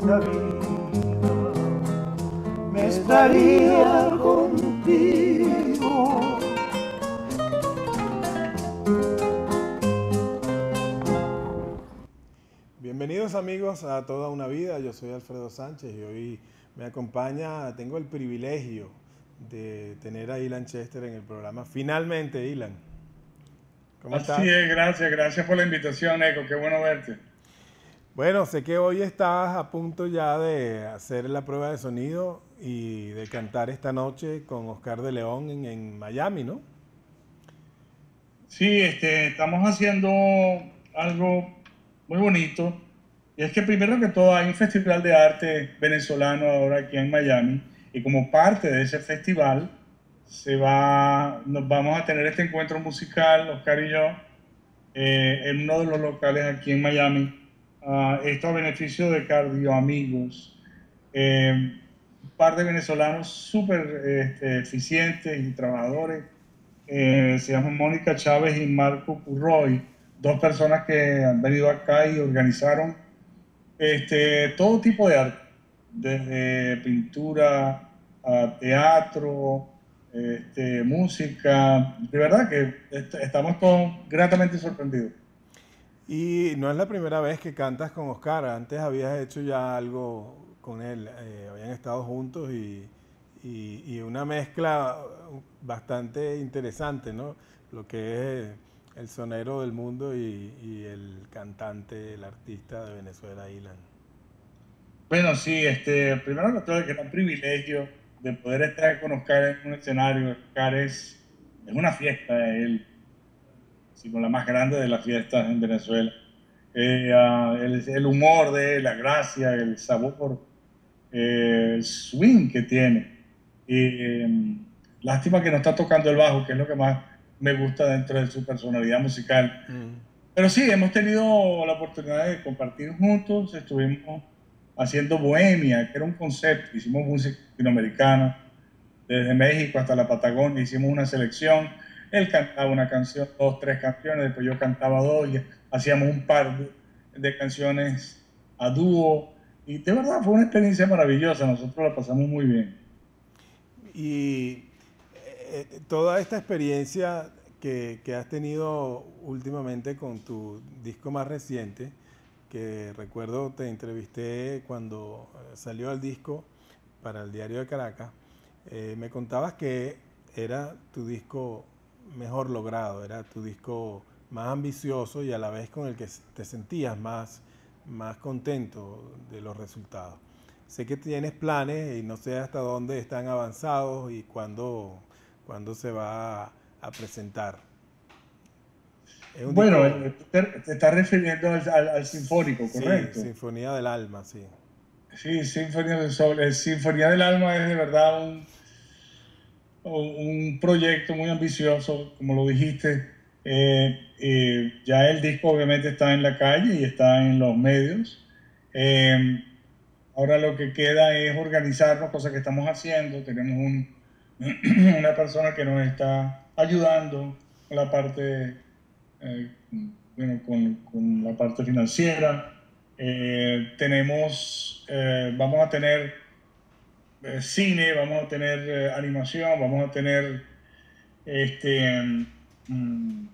esta vida me estaría contigo. Bienvenidos amigos a Toda una Vida, yo soy Alfredo Sánchez y hoy me acompaña, tengo el privilegio de tener a Ilan Chester en el programa. Finalmente, Ilan, ¿cómo estás? Así es, gracias por la invitación, Eco, qué bueno verte. Bueno, sé que hoy estás a punto ya de hacer la prueba de sonido y de cantar esta noche con Oscar de León en Miami, ¿no? Sí, estamos haciendo algo muy bonito. Y es que primero que todo hay un festival de arte venezolano ahora aquí en Miami. Y como parte de ese festival nos vamos a tener este encuentro musical, Oscar y yo, en uno de los locales aquí en Miami. Esto a beneficio de Cardio Amigos. Un par de venezolanos súper eficientes y trabajadores. Se llaman Mónica Chávez y Marco Curroy, dos personas que han venido acá y organizaron todo tipo de arte, desde pintura a teatro, música. De verdad que estamos todos gratamente sorprendidos. Y no es la primera vez que cantas con Oscar, antes habías hecho ya algo con él, habían estado juntos y una mezcla bastante interesante, ¿no? Lo que es el sonero del mundo y el cantante, el artista de Venezuela, Ilan. Bueno, sí, primero que todo, que es un privilegio de poder estar con Oscar en un escenario. Oscar es una fiesta, él, sino la más grande de las fiestas en Venezuela. El humor de él, la gracia, el sabor, el swing que tiene. Lástima que no está tocando el bajo, que es lo que más me gusta dentro de su personalidad musical. Pero sí, hemos tenido la oportunidad de compartir juntos, estuvimos haciendo Bohemia, que era un concepto, hicimos música latinoamericana, desde México hasta la Patagonia, hicimos una selección, él cantaba una canción, dos, tres canciones, después yo cantaba dos, y hacíamos un par de canciones a dúo, y de verdad fue una experiencia maravillosa, nosotros la pasamos muy bien. Y toda esta experiencia que has tenido últimamente con tu disco más reciente, que recuerdo te entrevisté cuando salió el disco para el Diario de Caracas, me contabas que era tu disco mejor logrado, era tu disco más ambicioso y a la vez con el que te sentías más contento de los resultados. Sé que tienes planes y no sé hasta dónde están avanzados y cuándo se va a presentar. Es un Bueno, disco, te estás refiriendo al sinfónico, sí, ¿correcto? Sinfonía del Alma, sí. Sí, Sinfonía del Sol. Sinfonía del Alma es de verdad un proyecto muy ambicioso, como lo dijiste. Ya el disco obviamente está en la calle y está en los medios. Eh, Ahora lo que queda es organizarnos, cosa que estamos haciendo. Tenemos una persona que nos está ayudando con la parte, bueno, con la parte financiera. Vamos a tener cine, vamos a tener animación, vamos a tener este, mm,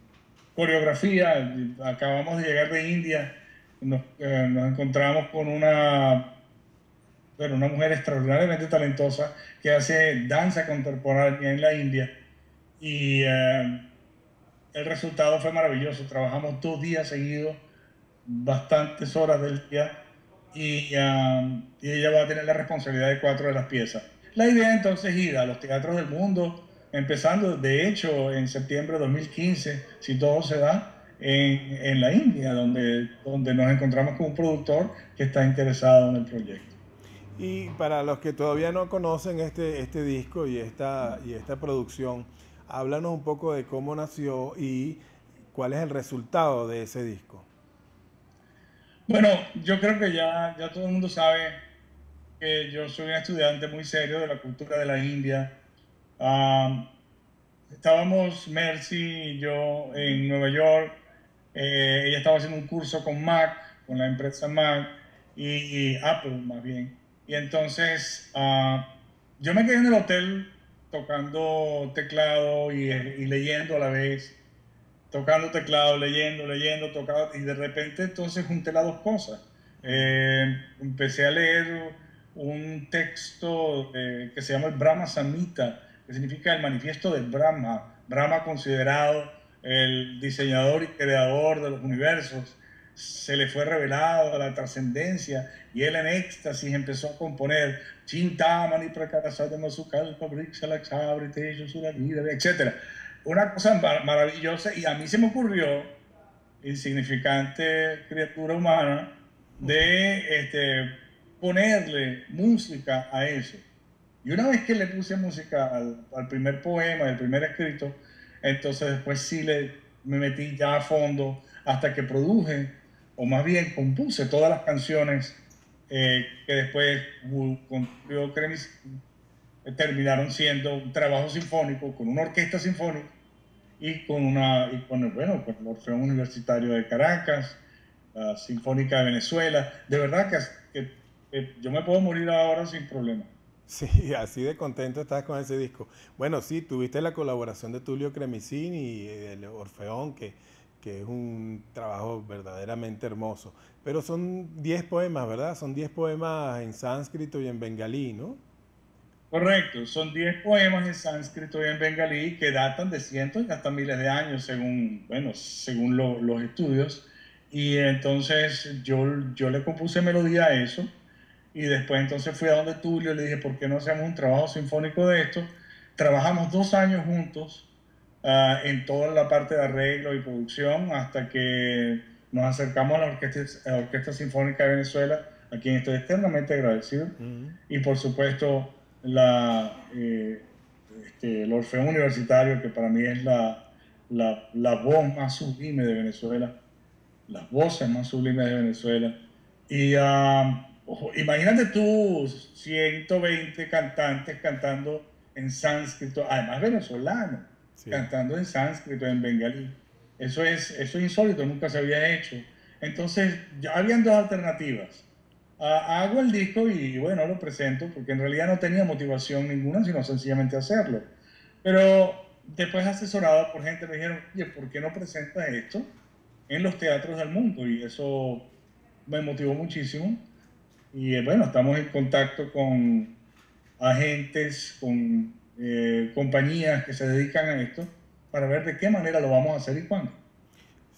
coreografía. Acabamos de llegar de India, nos encontramos con una mujer extraordinariamente talentosa que hace danza contemporánea en la India y el resultado fue maravilloso. Trabajamos 2 días seguidos, bastantes horas del día y ella va a tener la responsabilidad de 4 de las piezas. La idea entonces es ir a los teatros del mundo, empezando de hecho en septiembre de 2015, si todo se da, en la India, donde nos encontramos con un productor que está interesado en el proyecto. Y para los que todavía no conocen este disco y esta producción, háblanos un poco de cómo nació y cuál es el resultado de ese disco. Bueno, yo creo que ya todo el mundo sabe que yo soy un estudiante muy serio de la cultura de la India. Um, Estábamos Mercy y yo en Nueva York. Ella estaba haciendo un curso con Mac, con la empresa Mac, y Apple más bien. Y entonces yo me quedé en el hotel tocando teclado y leyendo a la vez, tocando teclado, leyendo, tocando, y de repente entonces junté las dos cosas. Empecé a leer un texto que se llama el Brahma Samhita, que significa el manifiesto de Brahma. Brahma considerado el diseñador y creador de los universos, se le fue revelado la trascendencia y él en éxtasis empezó a componer Chintamani Prakarasada Masukalpa Brixala Chabrite Suravida, etc. Una cosa maravillosa, y a mí se me ocurrió, insignificante criatura humana, de ponerle música a eso. Y una vez que le puse música al primer poema, al primer escrito, entonces después sí me metí ya a fondo hasta que produje, o más bien compuse todas las canciones que después terminaron siendo un trabajo sinfónico con una orquesta sinfónica y bueno, con el Orfeón Universitario de Caracas, la Sinfónica de Venezuela. De verdad que yo me puedo morir ahora sin problema. Sí, así de contento estás con ese disco. Bueno, sí, tuviste la colaboración de Tulio Cremicini y el Orfeón, que es un trabajo verdaderamente hermoso. Pero son 10 poemas, ¿verdad? Son 10 poemas en sánscrito y en bengalí, ¿no? Correcto, son 10 poemas en sánscrito y en bengalí que datan de cientos y hasta miles de años, según, bueno, según los estudios. Y entonces yo le compuse melodía a eso. Y después entonces fui a donde Tulio y le dije, ¿por qué no hacemos un trabajo sinfónico de esto? Trabajamos 2 años juntos en toda la parte de arreglo y producción hasta que nos acercamos a la Orquesta Sinfónica de Venezuela, a quien estoy eternamente agradecido. Y por supuesto el Orfeón Universitario, que para mí es la voz más sublime de Venezuela, las voces más sublimes de Venezuela. Y imagínate tú 120 cantantes cantando en sánscrito, además venezolanos, Sí. cantando en sánscrito, en bengalí. Eso es insólito, nunca se había hecho. Entonces, ya habían dos alternativas. Hago el disco y bueno, lo presento, porque en realidad no tenía motivación ninguna, sino sencillamente hacerlo. Pero después, asesorado por gente, me dijeron, oye, ¿por qué no presentas esto en los teatros del mundo? Y eso me motivó muchísimo. Y bueno, estamos en contacto con agentes, con compañías que se dedican a esto, para ver de qué manera lo vamos a hacer y cuándo.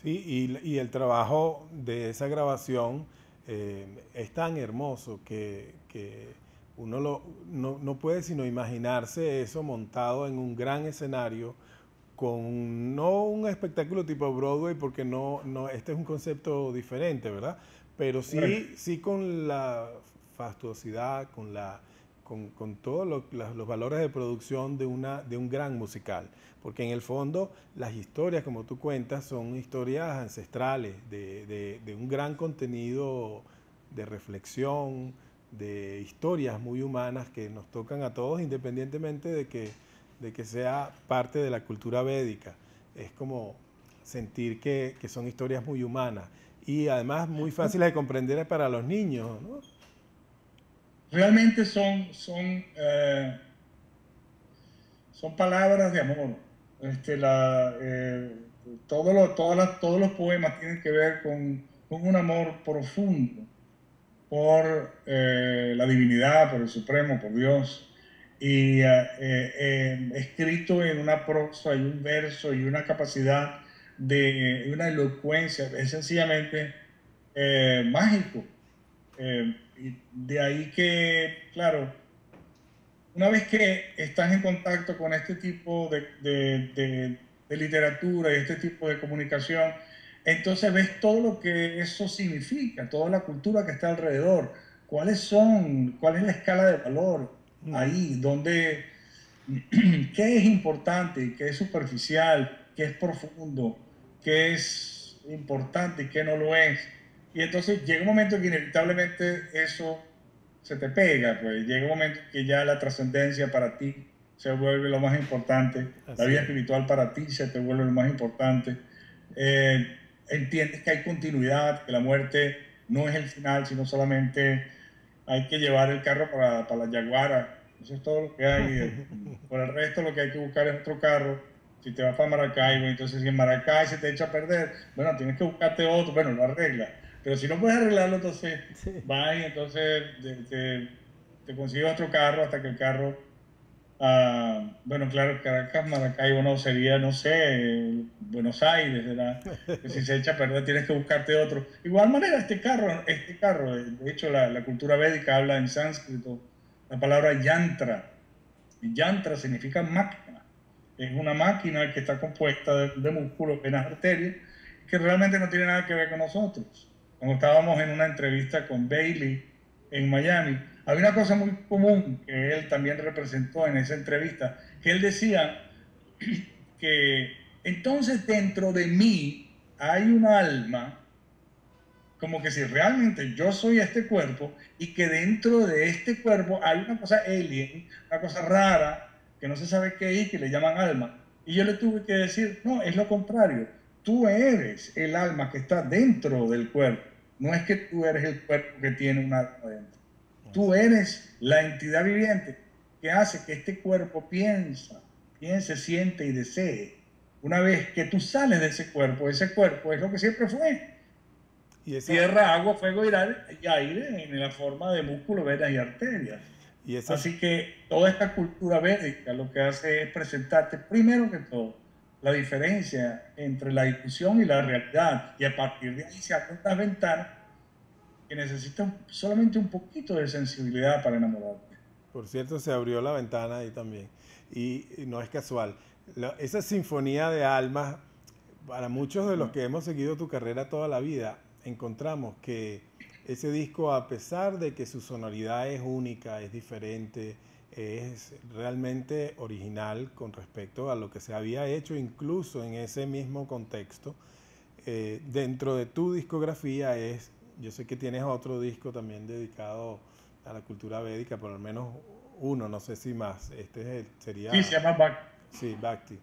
Sí, y el trabajo de esa grabación es tan hermoso que uno no puede sino imaginarse eso montado en un gran escenario con no un espectáculo tipo Broadway, porque este es un concepto diferente, ¿verdad? Pero sí con la fastuosidad, con todos los valores de producción de un gran musical. Porque en el fondo las historias, como tú cuentas, son historias ancestrales, de un gran contenido de reflexión, de historias muy humanas que nos tocan a todos independientemente de que sea parte de la cultura védica. Es como sentir que son historias muy humanas y además muy fáciles de comprender para los niños, ¿no? Realmente son palabras de amor. Todos los poemas tienen que ver con un amor profundo por la divinidad, por el Supremo, por Dios, y escrito en una prosa y un verso y una capacidad de una elocuencia, es sencillamente mágico. Y de ahí que, claro, una vez que estás en contacto con este tipo de literatura y este tipo de comunicación, entonces ves todo lo que eso significa, toda la cultura que está alrededor, cuál es la escala de valor ahí, qué es importante, qué es superficial, qué es profundo, qué es importante y qué no lo es. Y entonces llega un momento que inevitablemente eso se te pega, pues llega un momento que ya la trascendencia para ti se vuelve lo más importante, la vida espiritual para ti se te vuelve lo más importante. Entiendes que hay continuidad, que la muerte no es el final, sino solamente hay que llevar el carro para la Yaguara. Eso es todo lo que hay. Por el resto lo que hay que buscar es otro carro. Si te vas para Maracaibo, entonces si en Maracay se te echa a perder, bueno, tienes que buscarte otro, bueno, lo arreglas. Pero si no puedes arreglarlo, entonces vas y entonces te consigues otro carro hasta que el carro, bueno, claro, Caracas, Maracaibo no sería, no sé, Buenos Aires, ¿verdad? Que si se echa a perder tienes que buscarte otro. Igual manera, este carro, de hecho la cultura védica habla en sánscrito la palabra yantra. Y yantra significa máquina. Es una máquina que está compuesta de músculos, venas, arterias, que realmente no tiene nada que ver con nosotros. Cuando estábamos en una entrevista con Bailey en Miami, había una cosa muy común que él también representó en esa entrevista, que él decía que entonces dentro de mí hay un alma, como que si realmente yo soy este cuerpo y que dentro de este cuerpo hay una cosa alien, una cosa rara, que no se sabe qué es y que le llaman alma. Y yo le tuve que decir, no, es lo contrario. Tú eres el alma que está dentro del cuerpo. No es que tú eres el cuerpo que tiene un alma dentro. Tú eres la entidad viviente que hace que este cuerpo piense, siente y desee. Una vez que tú sales de ese cuerpo es lo que siempre fue. Y esa, Tierra, agua, fuego y aire en la forma de músculos, venas y arterias. y esa, Así que toda esta cultura védica lo que hace es presentarte, primero que todo, la diferencia entre la discusión y la realidad. Y a partir de ahí se abren las ventanas que necesitan solamente un poquito de sensibilidad para enamorarte. por cierto, se abrió la ventana ahí también. Y no es casual. Esa sinfonía de almas, para muchos de los que hemos seguido tu carrera toda la vida, encontramos que ese disco, a pesar de que su sonoridad es única, es diferente, es realmente original con respecto a lo que se había hecho incluso en ese mismo contexto, dentro de tu discografía yo sé que tienes otro disco también dedicado a la cultura védica, por lo menos uno, no sé si más. Sería... Sí, se llama Bhakti. Sí, Bhakti.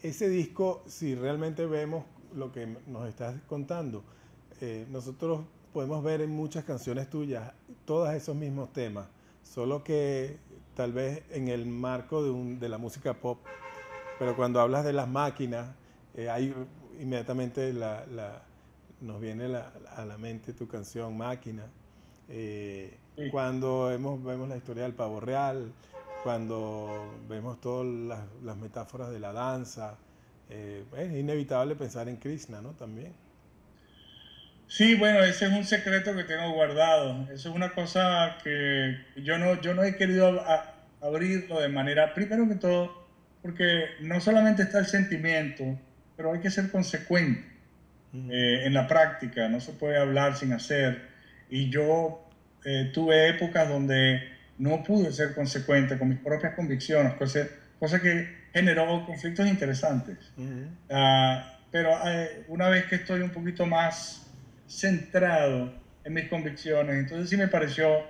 Ese disco, si realmente vemos lo que nos estás contando, nosotros podemos ver en muchas canciones tuyas todos esos mismos temas, solo que tal vez en el marco de la música pop, pero cuando hablas de las máquinas, hay inmediatamente nos viene a la mente tu canción Máquina. Sí. Cuando vemos la historia del pavo real, cuando vemos todas las metáforas de la danza, es inevitable pensar en Krishna, ¿no? También. Sí, bueno, ese es un secreto que tengo guardado. Eso es una cosa que yo no he querido abrirlo de manera, primero que todo, porque no solamente está el sentimiento, pero hay que ser consecuente en la práctica. No se puede hablar sin hacer. Y yo tuve épocas donde no pude ser consecuente con mis propias convicciones, cosa que generó conflictos interesantes. Pero una vez que estoy un poquito más centrado en mis convicciones, entonces sí me pareció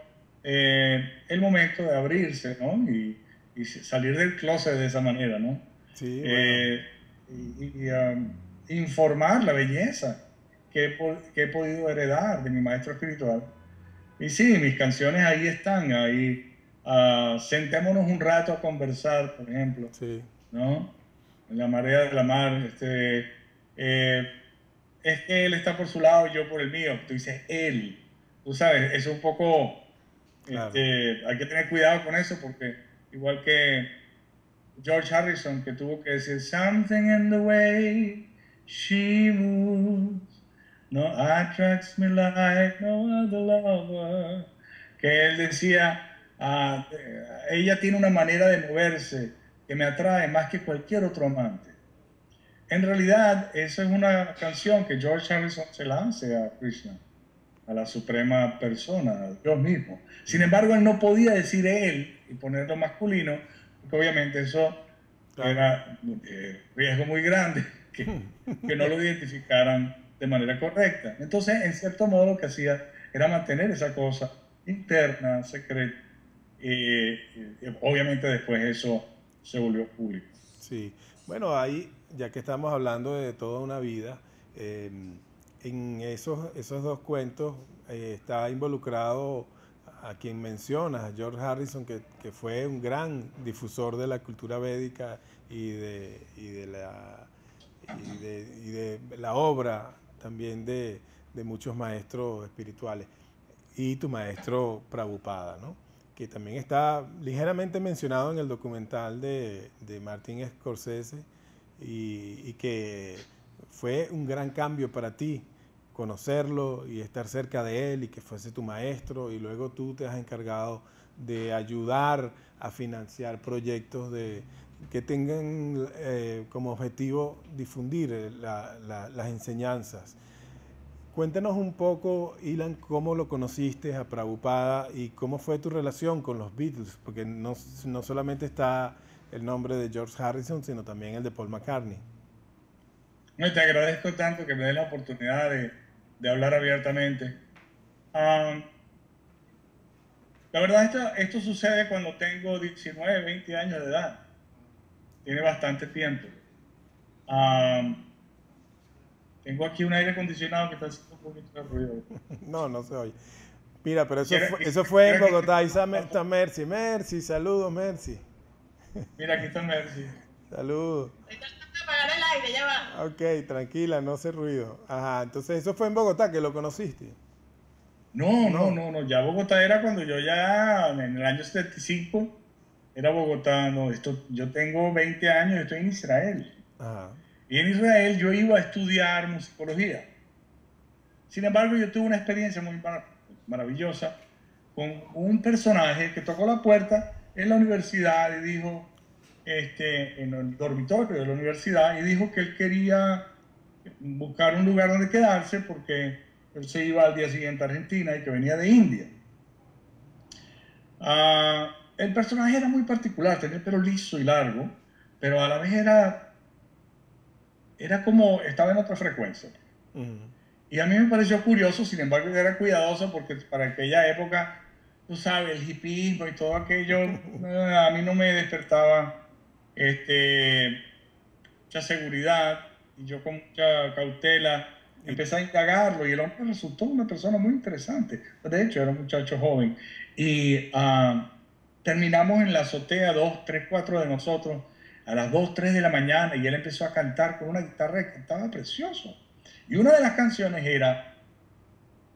el momento de abrirse, ¿no? Y salir del closet de esa manera, ¿no? Sí, bueno. Informar la belleza que he podido heredar de mi maestro espiritual. Y sí, mis canciones ahí están, ahí. Sentémonos un rato a conversar, por ejemplo, Sí. ¿no? En la marea de la mar, es que él está por su lado y yo por el mío. Tú dices él. Tú sabes, es un poco, Claro. hay que tener cuidado con eso porque igual que George Harrison, que tuvo que decir something in the way she moves, no attracts me like no other lover, que él decía, ella tiene una manera de moverse que me atrae más que cualquier otro amante. En realidad, esa es una canción que George Harrison se la hace a Krishna, a la suprema persona, a Dios mismo. Sin embargo, él no podía decir él y ponerlo masculino, porque obviamente eso era riesgo muy grande, que no lo identificaran de manera correcta. Entonces, en cierto modo, lo que hacía era mantener esa cosa interna, secreta, y obviamente después eso se volvió público. Sí. Bueno, ahí, ya que estamos hablando de toda una vida, en esos dos cuentos está involucrado a quien mencionas, a George Harrison, que fue un gran difusor de la cultura védica y de la obra también de muchos maestros espirituales. Y tu maestro Prabhupada, ¿no? Que también está ligeramente mencionado en el documental de Martin Scorsese y que fue un gran cambio para ti conocerlo y estar cerca de él y que fuese tu maestro, y luego tú te has encargado de ayudar a financiar proyectos que tengan como objetivo difundir las enseñanzas. Cuéntanos un poco, Ilan, cómo lo conociste a Prabhupada y cómo fue tu relación con los Beatles, porque no solamente está el nombre de George Harrison, sino también el de Paul McCartney. No, te agradezco tanto que me des la oportunidad de hablar abiertamente. La verdad, esto sucede cuando tengo 19, 20 años de edad. Tiene bastante tiempo. Tengo aquí un aire acondicionado que está haciendo un poquito de ruido. No se oye. Mira, pero eso fue en Bogotá. Ahí está Mercy. Mercy, saludos, Mercy. Mira, aquí está Mercy. Saludos. Estoy tratando de apagar el aire, ya va. Ok, tranquila, no hace ruido. Ajá, entonces eso fue en Bogotá que lo conociste. No. Ya Bogotá era cuando yo ya, en el año 75, era Bogotá. No, yo tengo 20 años y estoy en Israel. Ajá. Y en Israel yo iba a estudiar musicología. Sin embargo, yo tuve una experiencia muy maravillosa con un personaje que tocó la puerta en la universidad y dijo, en el dormitorio de la universidad, y dijo que él quería buscar un lugar donde quedarse porque él se iba al día siguiente a Argentina y que venía de India. El personaje era muy particular, tenía el pelo liso y largo, pero a la vez era como, estaba en otra frecuencia. Y a mí me pareció curioso, sin embargo, yo era cuidadoso porque para aquella época, tú sabes, el hipismo y todo aquello, a mí no me despertaba mucha seguridad, y yo con mucha cautela empecé a indagarlo, y el hombre resultó una persona muy interesante. De hecho, era un muchacho joven. Y terminamos en la azotea, 2, 3, 4 de nosotros, a las 2, 3 de la mañana, y él empezó a cantar con una guitarra que cantaba precioso. Y una de las canciones era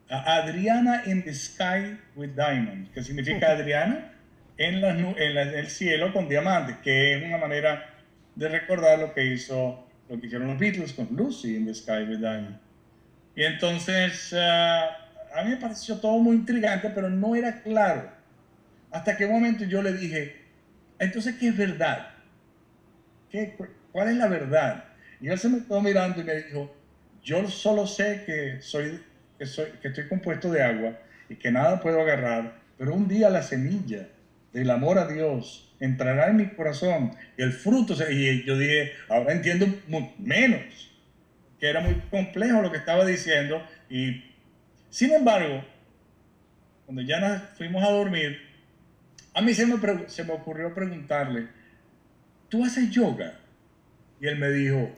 Adriana in the Sky with Diamonds, que significa Adriana en el cielo con diamantes, que es una manera de recordar lo que hicieron los Beatles con Lucy in the Sky with Diamonds. Y entonces a mí me pareció todo muy intrigante, pero no era claro. Hasta que un momento yo le dije, entonces, ¿qué es verdad? ¿Cuál es la verdad? Y él se me quedó mirando y me dijo, yo solo sé que estoy compuesto de agua y que nada puedo agarrar, pero un día la semilla del amor a Dios entrará en mi corazón y el fruto, y yo dije, ahora entiendo menos, que era muy complejo lo que estaba diciendo. Y sin embargo, cuando ya nos fuimos a dormir, a mí se me ocurrió preguntarle, ¿tú haces yoga? Y él me dijo,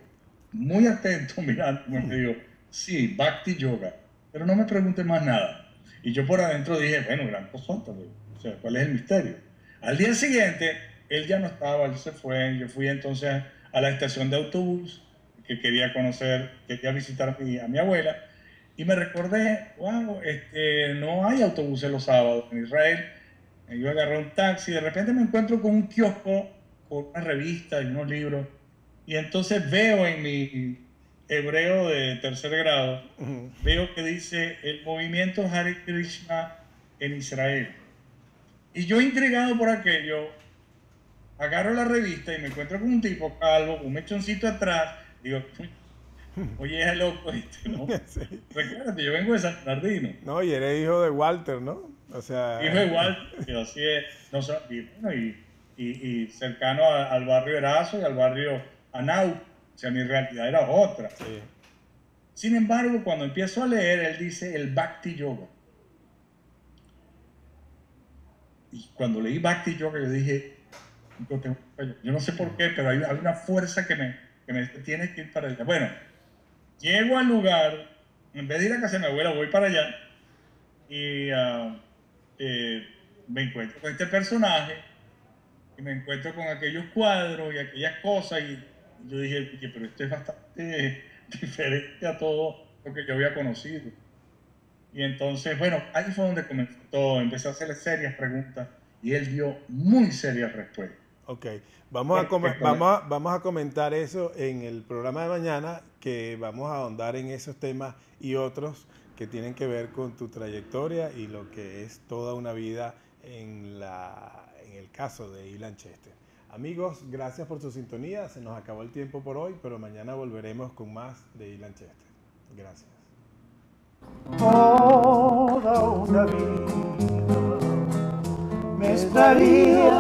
muy atento, mirándome, me dijo, sí, Bhakti Yoga, pero no me pregunte más nada. Y yo por adentro dije, bueno, gran cosota, o sea, ¿cuál es el misterio? Al día siguiente, él ya no estaba, él se fue. Yo fui entonces a la estación de autobús, que quería visitar a mi abuela, y me recordé, wow, no hay autobuses los sábados en Israel. Yo agarré un taxi, de repente me encuentro con un kiosco, con una revista y unos libros, y entonces veo en mi hebreo de tercer grado, veo que dice el movimiento Hare Krishna en Israel. Y yo, intrigado por aquello, agarro la revista y me encuentro con un tipo calvo, con un mechoncito atrás. Digo, oye, es loco ¿no? Sí. Recuérdate, yo vengo de San Bernardino. No, y eres hijo de Walter, ¿no? O sea... Hijo de Walter, pero así es. No, y cercano al barrio Erazo y al barrio Anau. O sea, mi realidad era otra. Sí. Sin embargo, cuando empiezo a leer, él dice el Bhakti Yoga. Y cuando leí Bhakti Yoga, yo dije, yo no sé por qué, pero hay una fuerza que me tiene que ir para allá. Bueno, llego al lugar en vez de ir a casa de mi abuela, voy para allá y me encuentro con este personaje y me encuentro con aquellos cuadros y aquellas cosas y yo dije, "Oye, pero esto es bastante diferente a todo lo que yo había conocido". Y entonces, bueno, ahí fue donde comenzó todo. Empecé a hacerle serias preguntas y él dio muy serias respuestas. Ok, vamos a comentar eso en el programa de mañana, que vamos a ahondar en esos temas y otros que tienen que ver con tu trayectoria y lo que es toda una vida en el caso de Ilan Chester. Amigos, gracias por su sintonía. Se nos acabó el tiempo por hoy, pero mañana volveremos con más de Ilan Chester. Gracias. Toda una vida me estaría